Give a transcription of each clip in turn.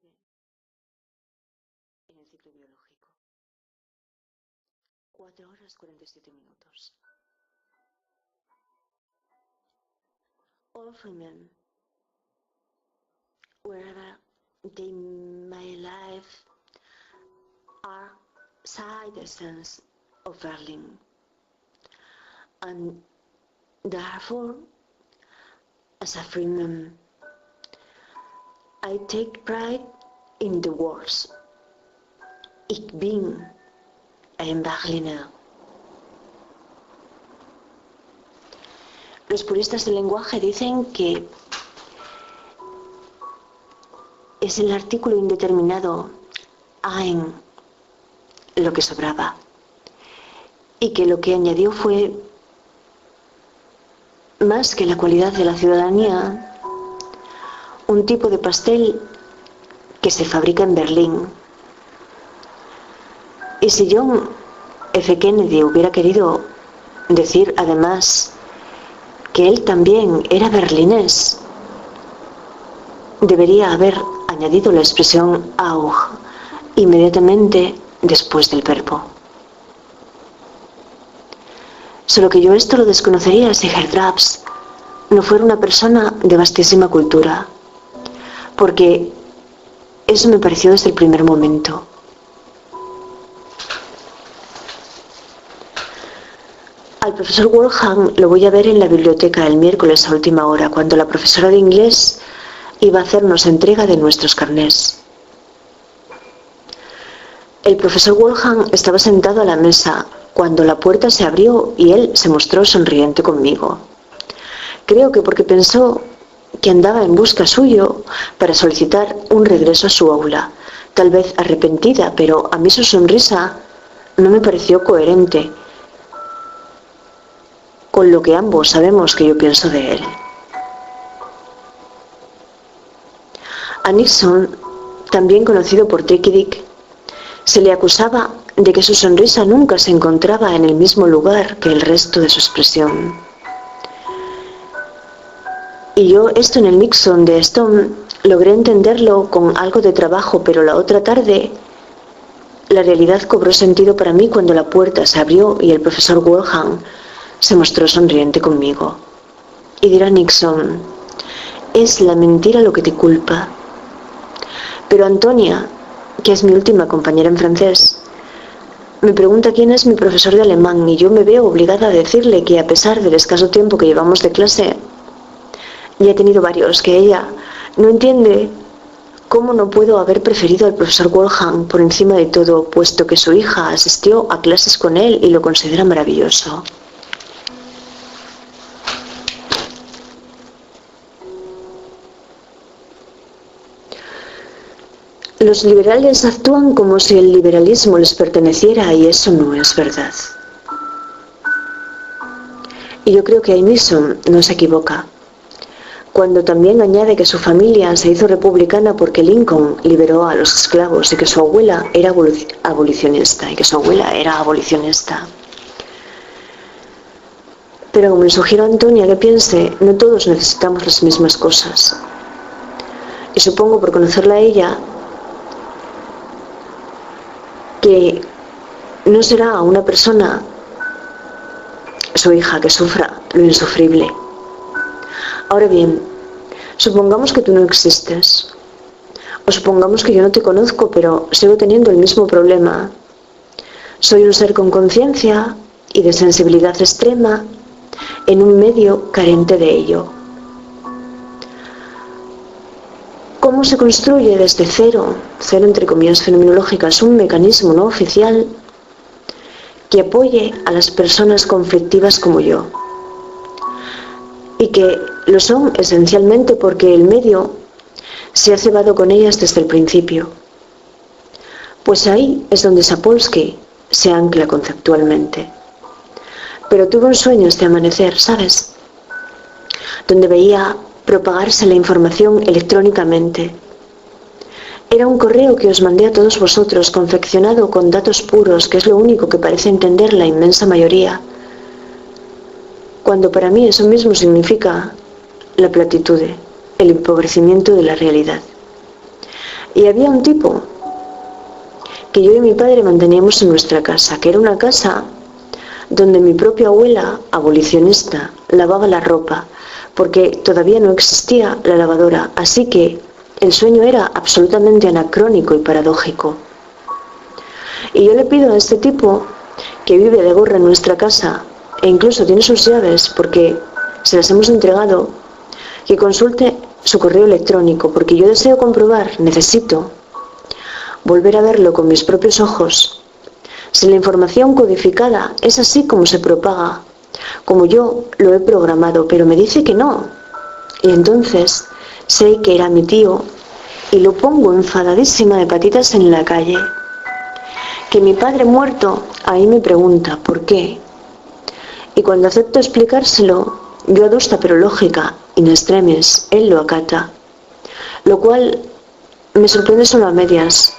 9 en el ciclo biológico. 4 horas 47 minutos. All of women, wherever they may live, are citizens of Berlin. And therefore, as a free man, I take pride in the words Ich bin ein Berliner. Los puristas del lenguaje dicen que es el artículo indeterminado ein lo que sobraba y que lo que añadió fue más que la cualidad de la ciudadanía, un tipo de pastel que se fabrica en Berlín. Y si John F. Kennedy hubiera querido decir además que él también era berlinés, debería haber añadido la expresión auch inmediatamente después del verbo. Solo que yo esto lo desconocería si Herr Draps no fuera una persona de vastísima cultura, porque eso me pareció desde el primer momento. Al profesor Wolfgang lo voy a ver en la biblioteca el miércoles a última hora, cuando la profesora de inglés iba a hacernos entrega de nuestros carnés. El profesor Wolfgang estaba sentado a la mesa cuando la puerta se abrió y él se mostró sonriente conmigo. Creo que porque pensó que andaba en busca suyo para solicitar un regreso a su aula, tal vez arrepentida, pero a mí su sonrisa no me pareció coherente con lo que ambos sabemos que yo pienso de él. A Nixon, también conocido por Tricky Dick, se le acusaba de que su sonrisa nunca se encontraba en el mismo lugar que el resto de su expresión. Y yo esto en el Nixon de Stone logré entenderlo con algo de trabajo, pero la otra tarde la realidad cobró sentido para mí cuando la puerta se abrió y el profesor Wolfgang se mostró sonriente conmigo. Y dirá Nixon, es la mentira lo que te culpa. Pero Antonia, que es mi última compañera en francés, me pregunta quién es mi profesor de alemán y yo me veo obligada a decirle que a pesar del escaso tiempo que llevamos de clase, y he tenido varios, que ella no entiende cómo no puedo haber preferido al profesor Wolfgang por encima de todo, puesto que su hija asistió a clases con él y lo considera maravilloso. Los liberales actúan como si el liberalismo les perteneciera y eso no es verdad. Y yo creo que Nixon no se equivoca cuando también añade que su familia se hizo republicana porque Lincoln liberó a los esclavos y que su abuela era abolicionista Pero como le sugiero a Antonia que piense, no todos necesitamos las mismas cosas. Y supongo, por conocerla a ella, que no será una persona, su hija, que sufra lo insufrible. Ahora bien, supongamos que tú no existes, o supongamos que yo no te conozco, pero sigo teniendo el mismo problema. Soy un ser con conciencia y de sensibilidad extrema en un medio carente de ello. ¿Cómo se construye desde cero entre comillas fenomenológicas, un mecanismo no oficial que apoye a las personas conflictivas como yo? Y que lo son esencialmente porque el medio se ha cebado con ellas desde el principio. Pues ahí es donde Sapolsky se ancla conceptualmente. Pero tuve un sueño este amanecer, ¿sabes? Donde veía propagarse la información electrónicamente. Era un correo que os mandé a todos vosotros, confeccionado con datos puros, que es lo único que parece entender la inmensa mayoría, cuando para mí eso mismo significa la platitude, el empobrecimiento de la realidad. Y había un tipo que yo y mi padre manteníamos en nuestra casa, que era una casa donde mi propia abuela, abolicionista, lavaba la ropa, porque todavía no existía la lavadora, así que el sueño era absolutamente anacrónico y paradójico. Y yo le pido a este tipo, que vive de gorra en nuestra casa, e incluso tiene sus llaves porque se las hemos entregado, que consulte su correo electrónico, porque yo deseo comprobar, necesito volver a verlo con mis propios ojos, si la información codificada es así como se propaga, como yo lo he programado, pero me dice que no. Y entonces sé que era mi tío y lo pongo enfadadísima de patitas en la calle. Que mi padre muerto ahí me pregunta ¿por qué? Y cuando acepto explicárselo, yo adusta pero lógica, in extremis, él lo acata. Lo cual me sorprende solo a medias,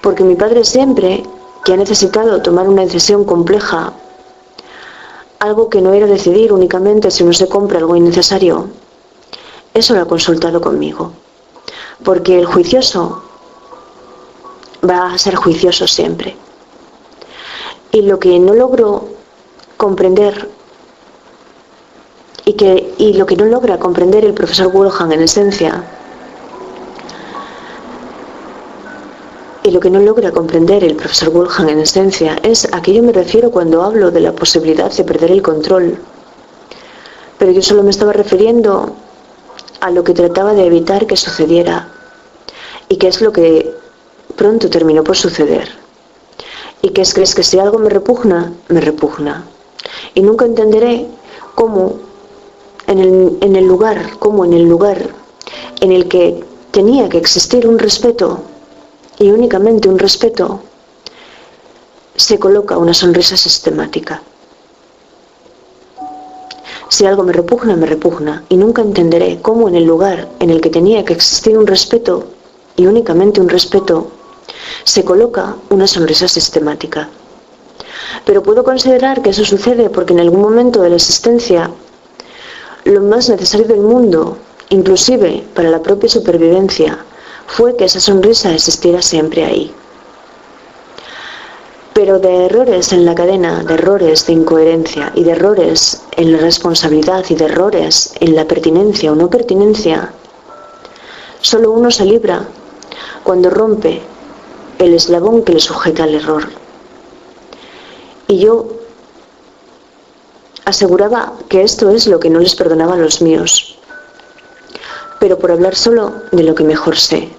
porque mi padre siempre que ha necesitado tomar una decisión compleja, algo que no era decidir únicamente si uno se compra algo innecesario, eso lo ha consultado conmigo, porque el juicioso va a ser juicioso siempre. Y lo que no logro comprender y lo que no logra comprender el profesor Wolfgang en esencia, es a qué yo me refiero cuando hablo de la posibilidad de perder el control. Pero yo solo me estaba refiriendo a lo que trataba de evitar que sucediera y que es lo que pronto terminó por suceder. Y que es que si algo me repugna, me repugna. Y nunca entenderé cómo en el lugar en el que tenía que existir un respeto, y únicamente un respeto, se coloca una sonrisa sistemática. Si algo me repugna, y nunca entenderé cómo en el lugar en el que tenía que existir un respeto, y únicamente un respeto, se coloca una sonrisa sistemática. Pero puedo considerar que eso sucede porque en algún momento de la existencia, lo más necesario del mundo, inclusive para la propia supervivencia, fue que esa sonrisa existiera siempre ahí. Pero de errores en la cadena, de errores de incoherencia y de errores en la responsabilidad y de errores en la pertinencia o no pertinencia, solo uno se libra cuando rompe el eslabón que le sujeta al error. Y yo aseguraba que esto es lo que no les perdonaba a los míos, pero por hablar solo de lo que mejor sé.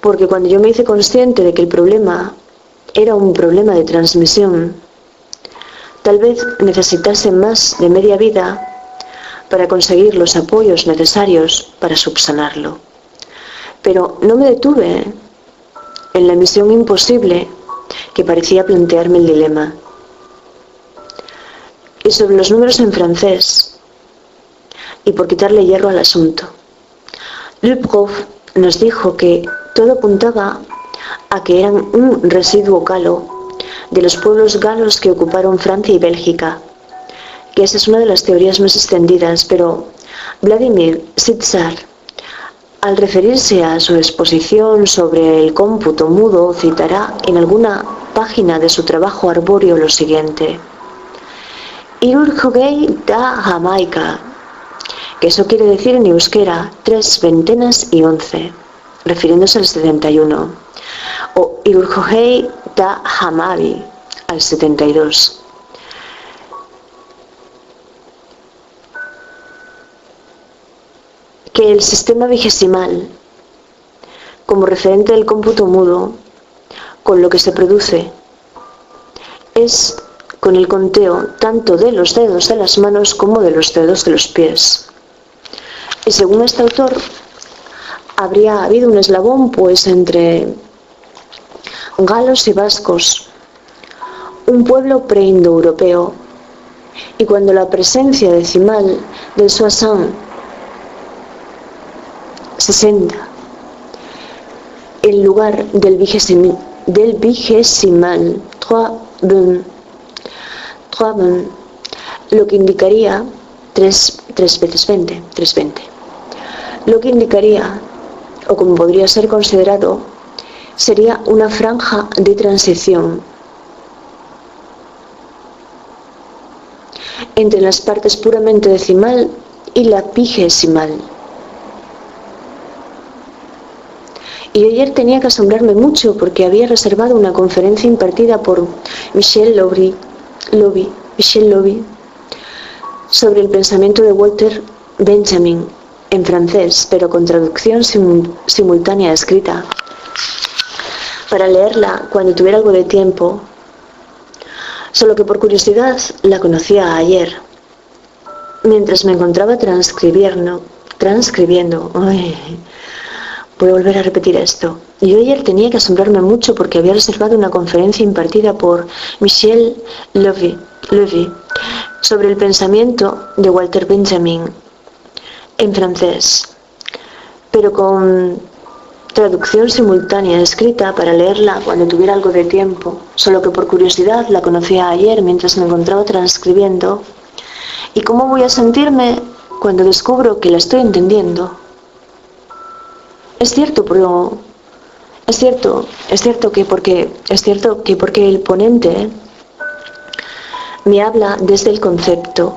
Porque cuando yo me hice consciente de que el problema era un problema de transmisión, tal vez necesitase más de media vida para conseguir los apoyos necesarios para subsanarlo. Pero no me detuve en la misión imposible que parecía plantearme el dilema. Y sobre los números en francés, y por quitarle hierro al asunto, Le Prof nos dijo que todo apuntaba a que eran un residuo galo de los pueblos galos que ocuparon Francia y Bélgica, que esa es una de las teorías más extendidas, pero Vladimir Sitzar, al referirse a su exposición sobre el cómputo mudo, citará en alguna página de su trabajo arbóreo lo siguiente: Irurjogei da Jamaica, que eso quiere decir en euskera 3 ventenas y 11, refiriéndose al 71, o Irurjogei da Hamabi, al 72. Que el sistema vigesimal, como referente del cómputo mudo, con lo que se produce, es con el conteo tanto de los dedos de las manos como de los dedos de los pies. Y según este autor, habría habido un eslabón pues entre galos y vascos, un pueblo preindoeuropeo, y cuando la presencia decimal del Soissons 60 en lugar del vigesimal 3 lo que indicaría 3 veces 20, 320, lo que indicaría o como podría ser considerado, sería una franja de transición entre las partes puramente decimal y la vigesimal. Y ayer tenía que asombrarme mucho porque había reservado una conferencia impartida por Michel Lowy sobre el pensamiento de Walter Benjamin en francés, pero con traducción simultánea escrita, para leerla cuando tuviera algo de tiempo, solo que por curiosidad la conocía ayer. Mientras me encontraba transcribiendo, voy a volver a repetir esto. Yo ayer tenía que asombrarme mucho porque había reservado una conferencia impartida por Michel Lowy sobre el pensamiento de Walter Benjamin en francés, pero con traducción simultánea escrita para leerla cuando tuviera algo de tiempo, solo que por curiosidad la conocía ayer mientras me encontraba transcribiendo. ¿Y cómo voy a sentirme cuando descubro que la estoy entendiendo? Es cierto que porque el ponente me habla desde el concepto,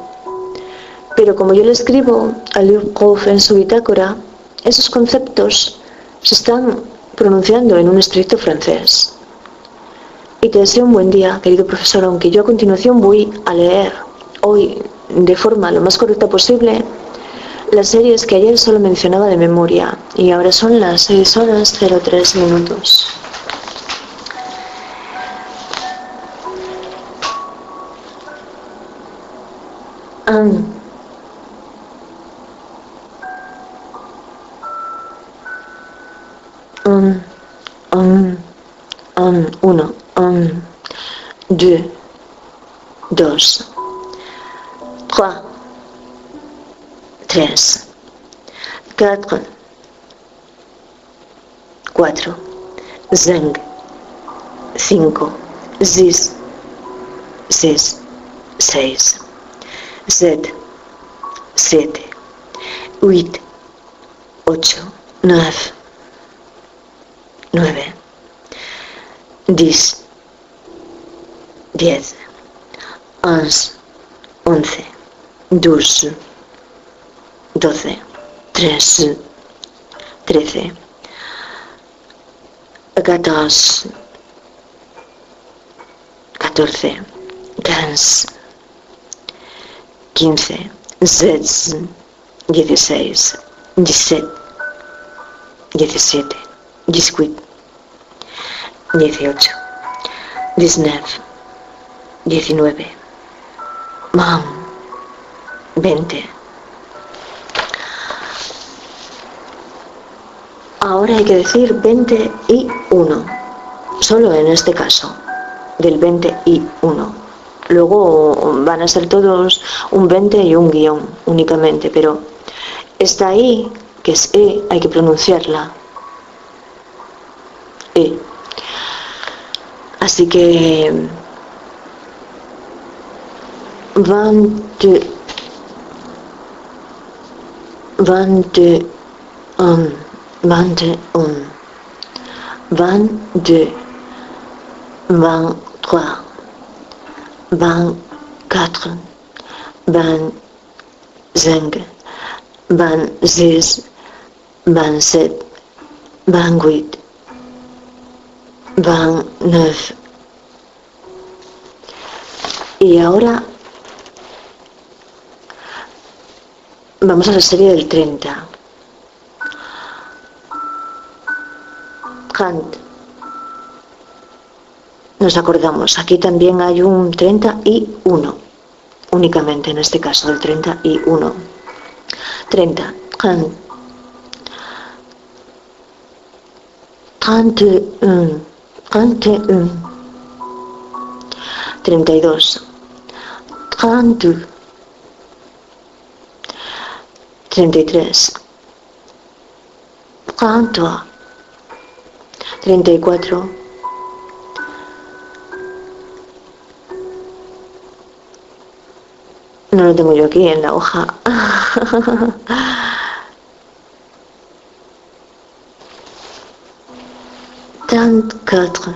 pero como yo le escribo a Luc Prof en su bitácora, esos conceptos se están pronunciando en un estricto francés. Y te deseo un buen día, querido profesor, aunque yo a continuación voy a leer hoy de forma lo más correcta posible las series que ayer solo mencionaba de memoria, y ahora son las 6 horas 03 minutos. Uno, deux, dos, tres, cuatro, cinco, six, seis, siete, ocho, nueve, 10, 11, 12, 13, 14, 15, 16, 17, 18, 19, 20. Ahora hay que decir 20 y 1, solo en este caso, del 20 y 1. Luego van a ser todos un 20 y un guión únicamente, pero esta I, que es E, hay que pronunciarla. E. Así que 20, 21, 22, 23, 24, 25, 26, 27, 28, 29. Y ahora vamos a la serie del 30. Kant. Nos acordamos, aquí también hay un 31, únicamente en este caso, del 31. 30. Kant. 31. 31. 32. 32. 33. 33. 34. No lo tengo yo aquí en la hoja. 34,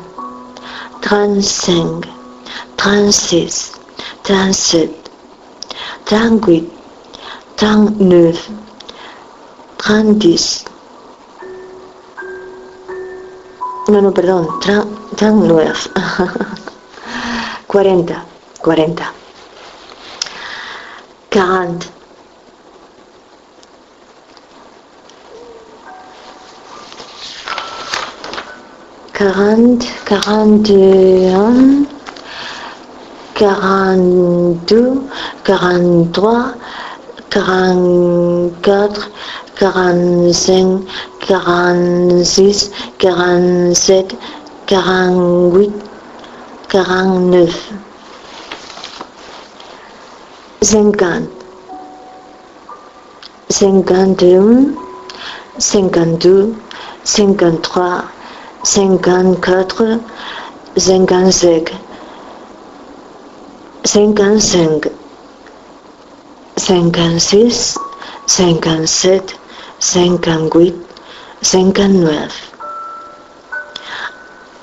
35, 36, 37, 38, 39, 30. No, perdón, 39. 40, 40. 40. 40, 41, 42, 43, 44, 45, 46, 47, 48, 49, 50, 51, 52, 53, 54, 55, 55, 56, 57, 58, 59.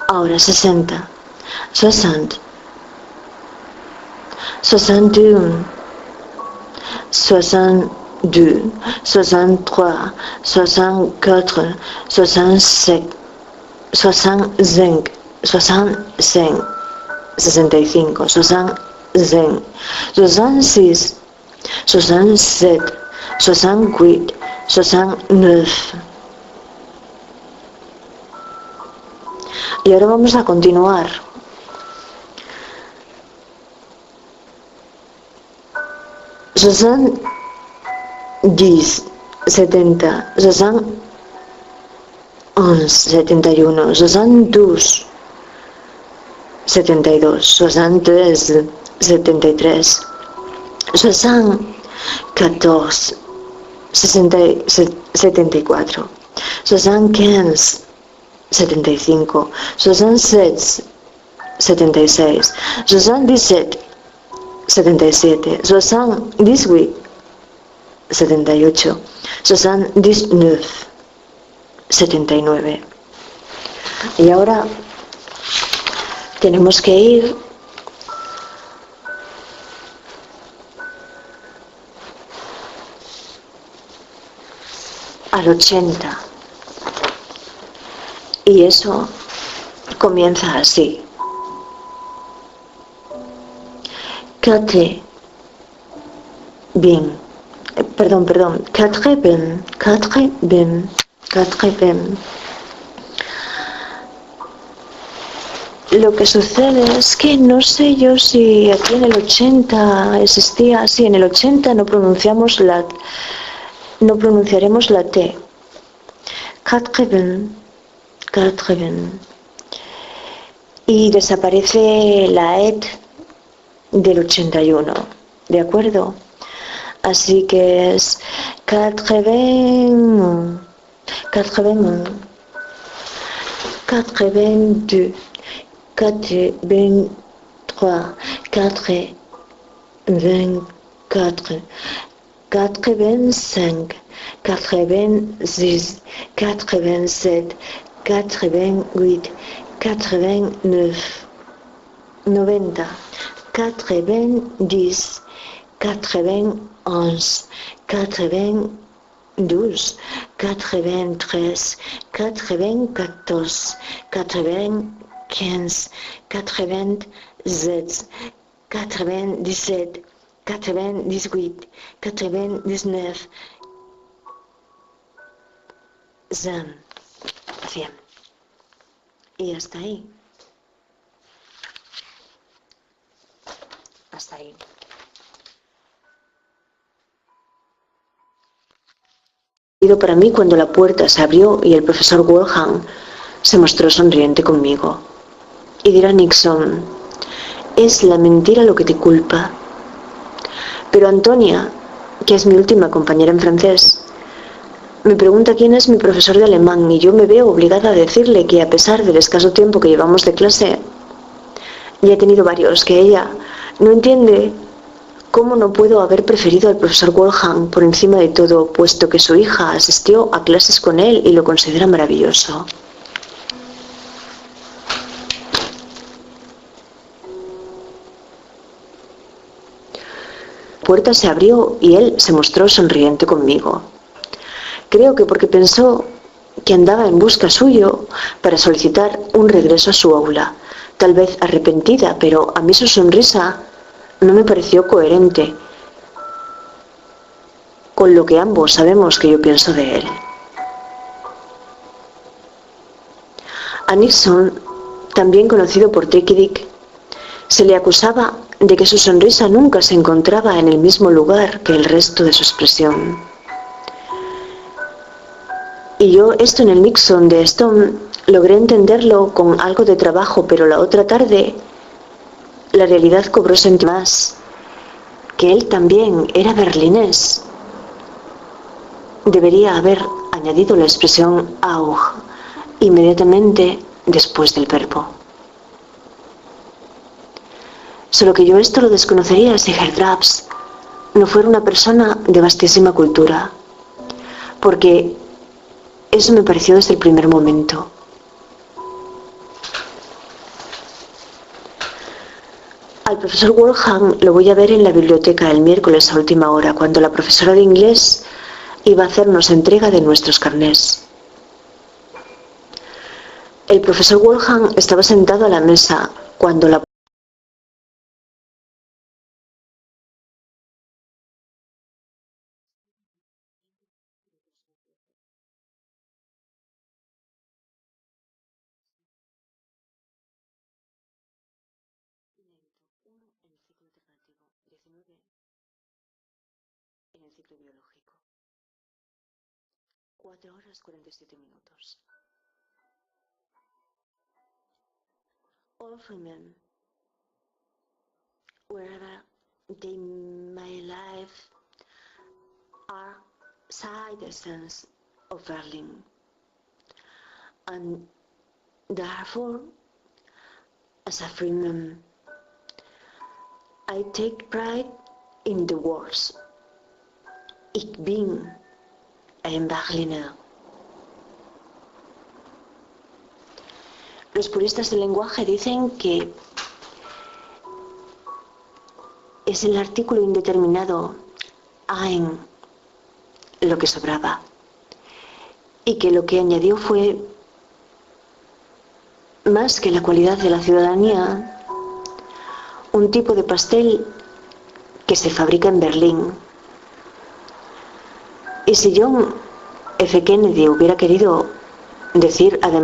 Ahora 60, 60, 61, 62, 63, 64, 67, 65, 65, 65, 65, 66, 67, 68, 69. Y ahora vamos a continuar. Soixante 10, 70, 71, 71, 72, 72, 73, 73, 74, 74, 75, 75, 76, 76, 77, 77, 78, 78, 79, 79. Y ahora tenemos que ir al 80. Y eso comienza así. Quatre, bien. Perdón. Quatre bien. Lo que sucede es que no sé yo si aquí en el 80 existía así. En el 80 no pronunciaremos la T. Quatre bien. Y desaparece la ET del 81, ¿de acuerdo? Así que es 81, 81, 82, 83, 84, 85, 86, 87, 88, 89, 90, 90, 91, 92, 93, 94, 95, 96, 97, 98, 99, 100. Y hasta ahí. Hasta ahí. Para mí cuando la puerta se abrió y el profesor Wolfgang se mostró sonriente conmigo. Y dirá Nixon, es la mentira lo que te culpa. Pero Antonia, que es mi última compañera en francés, me pregunta quién es mi profesor de alemán y yo me veo obligada a decirle que a pesar del escaso tiempo que llevamos de clase, ya he tenido varios, que ella no entiende cómo no puedo haber preferido al profesor Wolfgang por encima de todo, puesto que su hija asistió a clases con él y lo considera maravilloso. puerta se abrió y él se mostró sonriente conmigo. Creo que porque pensó que andaba en busca suyo para solicitar un regreso a su aula, tal vez arrepentida, pero a mí su sonrisa no me pareció coherente con lo que ambos sabemos que yo pienso de él. A Nixon, también conocido por Tricky Dick, se le acusaba de que su sonrisa nunca se encontraba en el mismo lugar que el resto de su expresión. Y yo esto en el Nixon de Stone logré entenderlo con algo de trabajo, pero la otra tarde la realidad cobró sentido más, que él también era berlinés. Debería haber añadido la expresión auch inmediatamente después del verbo. Solo que yo esto lo desconocería si Herr Drabs no fuera una persona de vastísima cultura, porque eso me pareció desde el primer momento. Al profesor Wolfgang lo voy a ver en la biblioteca el miércoles a última hora, cuando la profesora de inglés iba a hacernos entrega de nuestros carnés. El profesor Wolfgang estaba sentado a la mesa cuando la en el ciclo biológico. 4 horas 47 minutos. All women, wherever they may live, are citizens of Berlin, and therefore, as a freeman, I take pride in the words Ich bin ein Berliner. Los puristas del lenguaje dicen que es el artículo indeterminado ein lo que sobraba, y que lo que añadió fue, más que la cualidad de la ciudadanía, un tipo de pastel que se fabrica en Berlín. Y si John F. Kennedy hubiera querido decir además